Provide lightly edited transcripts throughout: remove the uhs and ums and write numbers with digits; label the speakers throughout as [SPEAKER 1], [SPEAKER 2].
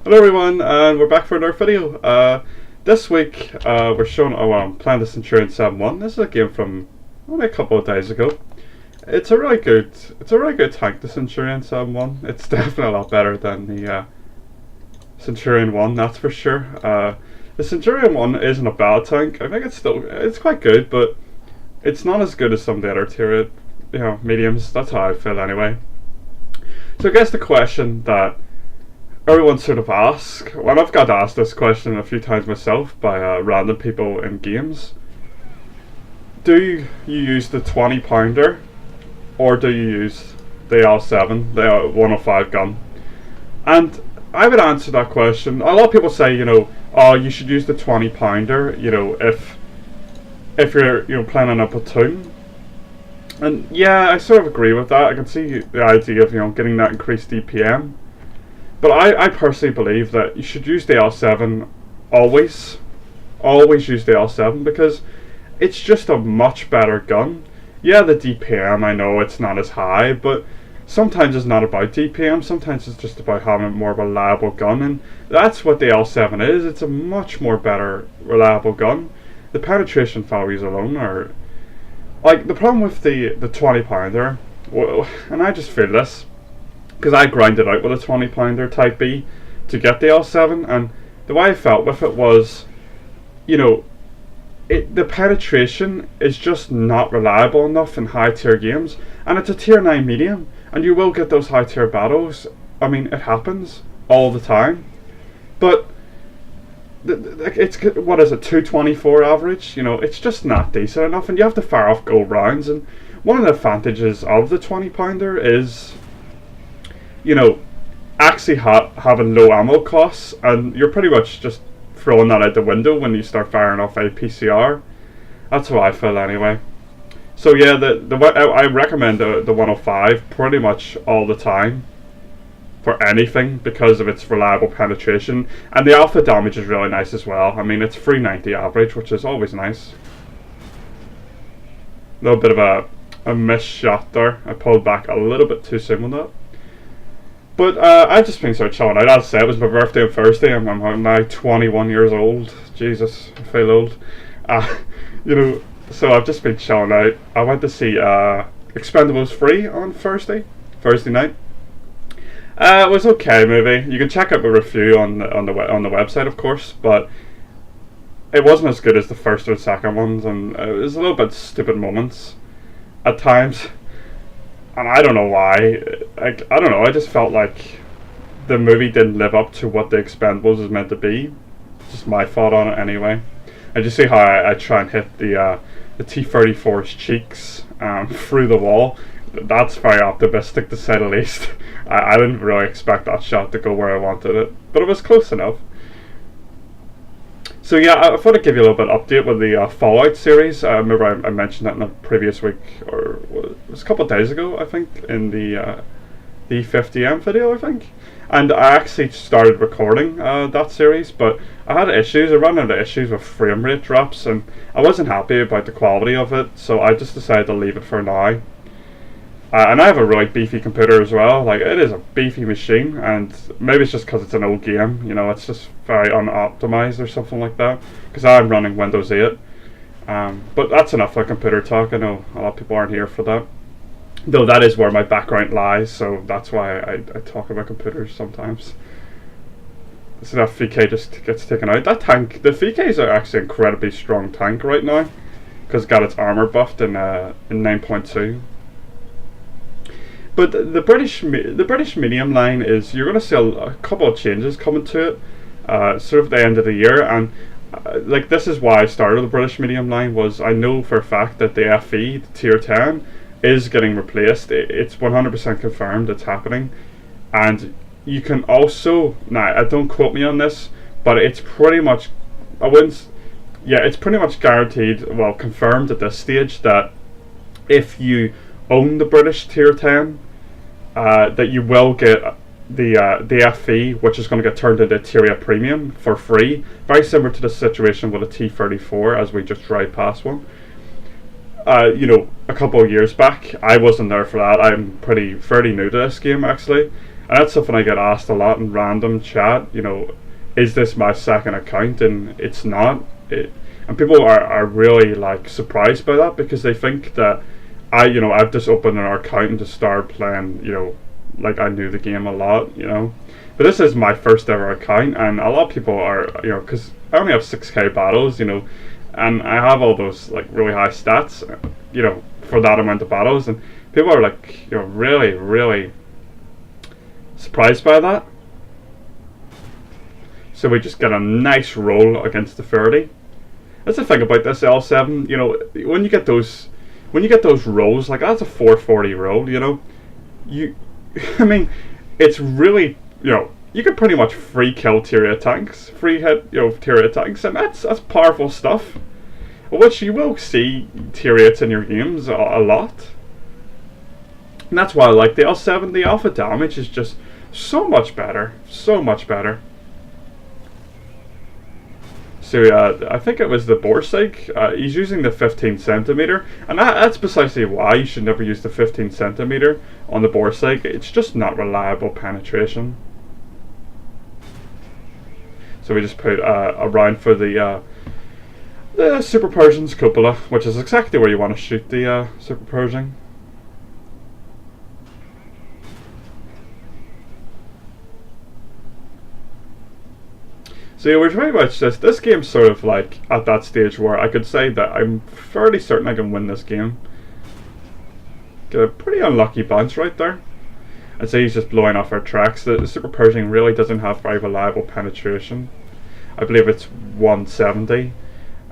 [SPEAKER 1] Hello everyone, and we're back for another video. This week we're showing. I'm playing the Centurion 7-1. This is a game from only a couple of days ago. It's a really good tank, the Centurion 7-1. It's definitely a lot better than the Centurion 1, that's for sure. The Centurion 1 isn't a bad tank. I think it's quite good, but it's not as good as some of the other tier, mediums. That's how I feel anyway. So I guess the question that everyone sort of asks, well, I've got asked this question a few times myself by random people in games. Do you use the 20 pounder or do you use the L7, the 105 gun? And I would answer that question. A lot of people say, oh, you should use the 20 pounder, if you're playing on a platoon. And yeah, I sort of agree with that. I can see the idea of getting that increased DPM. But I personally believe that you should use the L7 always. Always use the L7 because it's just a much better gun. Yeah, the DPM, I know it's not as high, but sometimes it's not about DPM. Sometimes it's just about having more of a reliable gun, and that's what the L7 is. It's a much more better, reliable gun. The penetration values alone are... Like, the problem with the 20 pounder, well, and I just feel this, because I grinded out with a 20 pounder Type B to get the L7, and the way I felt with it was, the penetration is just not reliable enough in high tier games, and it's a tier 9 medium, and you will get those high tier battles. I mean, it happens all the time, but it's, what is it, 224 average? It's just not decent enough, and you have to fire off gold rounds. And one of the advantages of the 20 pounder is, actually having low ammo costs, and you're pretty much just throwing that out the window when you start firing off a PCR. That's how I feel anyway. So yeah, I recommend the 105 pretty much all the time for anything because of its reliable penetration, and the alpha damage is really nice as well. I mean, it's 390 average, which is always nice. A little bit of a missed shot there. I pulled back a little bit too soon with that. But I've just been sort of chilling out. As I said, it was my birthday on Thursday. I'm now 21 years old. Jesus, I feel old. So I've just been chilling out. I went to see Expendables 3 on Thursday night. It was okay movie. You can check out my review on the website, of course, but it wasn't as good as the first or second ones, and it was a little bit stupid moments at times. And I don't know why. I don't know. I just felt like the movie didn't live up to what the Expendables is meant to be. Just my thought on it anyway. And you see how I try and hit the T-34's cheeks through the wall. That's very optimistic, to say the least. I didn't really expect that shot to go where I wanted it, but it was close enough. So yeah, I thought I'd give you a little bit of update with the Fallout series. I remember I mentioned that in the previous week, or it was a couple of days ago, I think, in the 50M video, I think. And I actually started recording that series, but I had issues. I ran into issues with frame rate drops, and I wasn't happy about the quality of it, so I just decided to leave it for now. And I have a really beefy computer as well. Like, it is a beefy machine, and maybe it's just because it's an old game. It's just very unoptimized or something like that. Because I'm running Windows 8. But that's enough for computer talk. I know a lot of people aren't here for that. Though that is where my background lies, so that's why I talk about computers sometimes. So that VK just gets taken out. That tank, the VKs are actually an incredibly strong tank right now, because it's got its armor buffed in 9.2. But the British medium line is, you're going to see a couple of changes coming to it, sort of the end of the year, and like, this is why I started the British medium line. Was I know for a fact that the FE, the tier 10, is getting replaced. It's 100% confirmed. It's happening, and you can also, now don't quote me on this, but it's pretty much, it's pretty much guaranteed, well, confirmed at this stage, that if you own the British tier 10, that you will get the FE, which is going to get turned into Tyria Premium for free. Very similar to the situation with a T-34, as we just drive past one. A couple of years back, I wasn't there for that. I'm fairly new to this game, actually. And that's something I get asked a lot in random chat. Is this my second account? And it's not. And people are really like surprised by that, because they think that I've just opened an account and just started playing, like I knew the game a lot. But this is my first ever account, and a lot of people are, because I only have 6k battles, and I have all those like really high stats, for that amount of battles, and people are like, really, really surprised by that. So we just get a nice roll against the 30. That's the thing about this L7. When you get those rolls, like that's a 440 roll. I mean, it's really, you can pretty much free kill Tyria tanks, free hit, Tyria tanks, and that's powerful stuff, which you will see Tyriates in your games a lot. And that's why I like the L7. The alpha damage is just so much better, so much better. So I think it was the Borsig. He's using the 15 centimeter, and that's precisely why you should never use the 15 centimeter on the Borsig. It's just not reliable penetration. So we just put a round for the Super Persian's cupola, which is exactly where you want to shoot the Super Persian. So we're pretty much this game's sort of like at that stage where I could say that I'm fairly certain I can win this game. Get a pretty unlucky bounce right there. I'd say he's just blowing off our tracks. The Super Pershing really doesn't have very reliable penetration. I believe it's 170,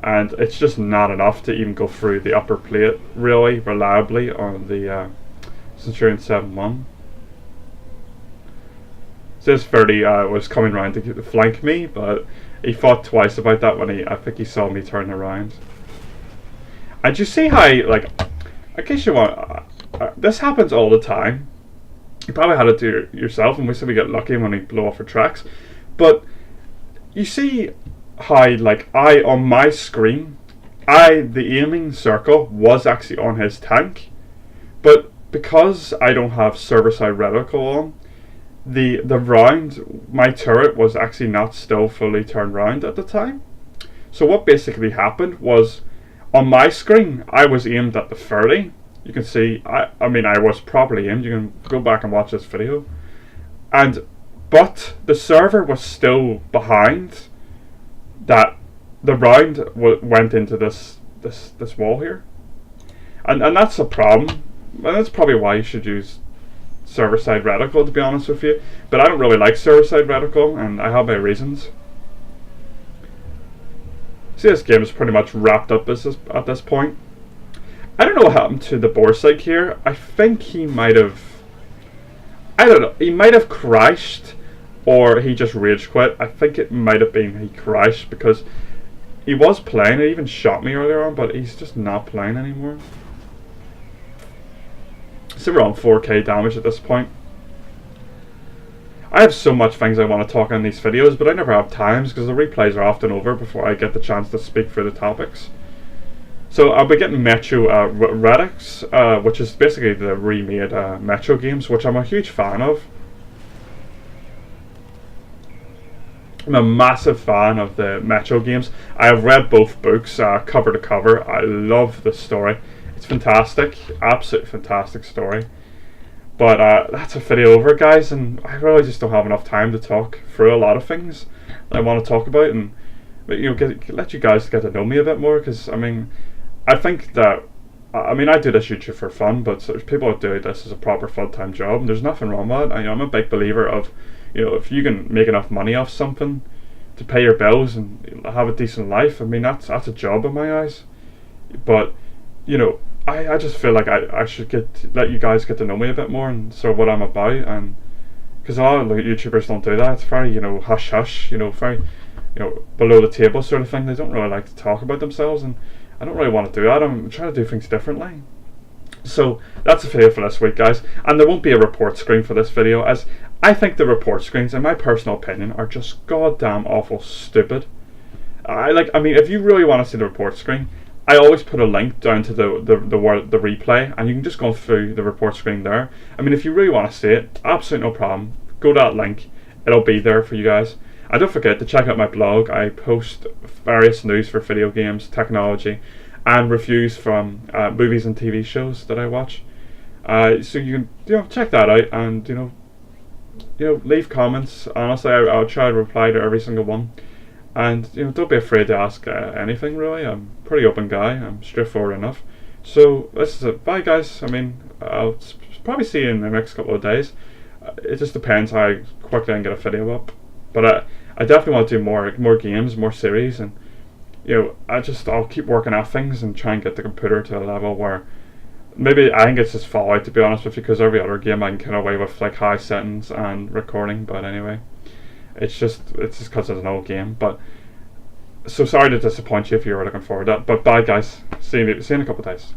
[SPEAKER 1] and it's just not enough to even go through the upper plate really reliably on the Centurion 7-1. So this 30 was coming around to flank me, but he thought twice about that when I think he saw me turn around. And you see how, like, in case you want, this happens all the time. You probably had it to yourself, and we said we get lucky when we blow off our tracks. But you see how, like, on my screen, the aiming circle was actually on his tank, but because I don't have server-side reticle on, the round, my turret was actually not still fully turned round at the time. So what basically happened was, on my screen, I was aimed at the 30. You can see, I mean, I was properly aimed. You can go back and watch this video. But the server was still behind that the round went into this wall here. And that's a problem. And that's probably why you should use server-side reticle, to be honest with you. But I don't really like server-side reticle, and I have my reasons. See, this game is pretty much wrapped up at this point. I don't know what happened to the Borsig here. I think he might have... I don't know. He might have crashed, or he just rage quit. I think it might have been he crashed, because he was playing. He even shot me earlier on, but he's just not playing anymore. So we're on 4k damage at this point. I have so much things I want to talk on these videos, but I never have times because the replays are often over before I get the chance to speak through the topics. So I'll be getting Metro Redux, which is basically the remade Metro games, which I'm a huge fan of. I'm a massive fan of the Metro games. I have read both books cover to cover. I love the story. It's fantastic, absolutely fantastic story. But that's a video over, guys, and I really just don't have enough time to talk through a lot of things that I want to talk about, and let you guys get to know me a bit more. Because I mean, I think that I do this YouTube for fun, but there's people that do this as a proper full-time job, and there's nothing wrong with it. I'm a big believer of, if you can make enough money off something to pay your bills and have a decent life, I mean that's a job in my eyes. But I just feel like I should let you guys get to know me a bit more and sort of what I'm about, and because a lot of YouTubers don't do that. It's very hush hush, very below the table sort of thing. They don't really like to talk about themselves, and I don't really want to do that. I'm trying to do things differently. So that's the video for this week, guys, and there won't be a report screen for this video, as I think the report screens, in my personal opinion, are just goddamn awful stupid. I mean, if you really want to see the report screen, I always put a link down to the replay, and you can just go through the report screen there. I mean, if you really want to see it, absolutely no problem. go to that link. It'll be there for you guys. And don't forget to check out my blog. I post various news for video games, technology, and reviews from movies and TV shows that I watch. So you can check that out, and leave comments. Honestly, I'll try to reply to every single one. And don't be afraid to ask anything. Really, I'm a pretty open guy. I'm straightforward enough. So this is it. Bye, guys. I mean, I'll probably see you in the next couple of days. It just depends how quickly I can get a video up. But I definitely want to do more games, more series, and I'll keep working at things and try and get the computer to a level where maybe I think it's just Fallout, to be honest with you, because every other game I can get away with like high settings and recording. But anyway, it's just because it's an old game. But so sorry to disappoint you if you were looking forward to that. But bye, guys. See you in a couple of days.